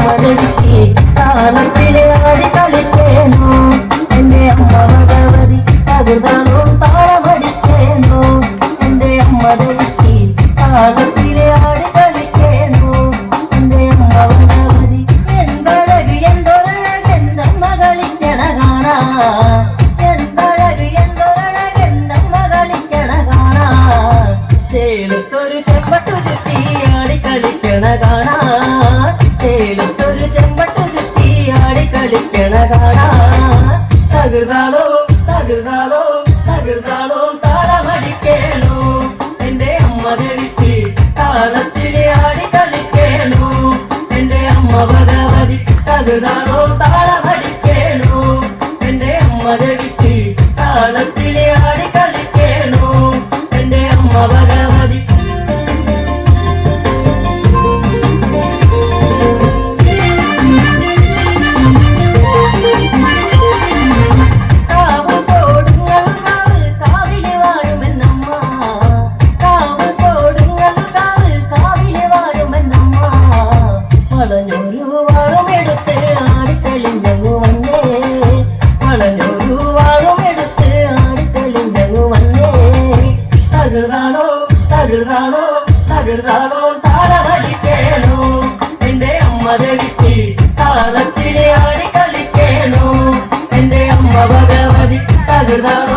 അമ്മ താളത്തിലെ ആടി കളിക്കേണോ എന്റെ അമ്മ ഭഗവതി തകൃതാണോ താളമടിക്കേണോ എന്റെ അമ്മ താളത്തിലെ ആടി കളിക്കേണോ എന്റെ അമ്മ ഭഗവതി എന്തഴക് എന്തൊരഴക് എന്തമ്മ കളിക്കണ കാണാ എന്തഴക് എന്തൊരഴക് എന്തമ്മ കളിക്കണ കാണാ ചേലത്തൊരു ചെമ്പട്ടു ചുറ്റി ആടി കളിക്കണ കാണാ ചേലത്തൊരു ചെമ്പട്ടു ചുറ്റി ആടി കളിക്കണ കാണാ തകൃതാളോ തകൃതാളോ തകൃതാളോ താളമടിക്കേണോ എന്റെ അമ്മ ദേവിക്ക് താളത്തിലെ ആടി കളിക്കേണോ എന്റെ അമ്മ ഭഗവതി തകൃതാളോ താളമടിക്കേണോ എന്റെ അമ്മ ദേവിക്ക് താളത്തിലെ ആടി കളിക്കേണോ എന്റെ അമ്മ ഭഗവതി തകൃതാളോ തകൃതാളോ താളമടിക്കേണോ എന്റെ അമ്മ ദേവിക്ക് താളത്തിലെ ആടി കളിക്കേണോ എന്റെ അമ്മ ഭഗവതി തകൃതാളോ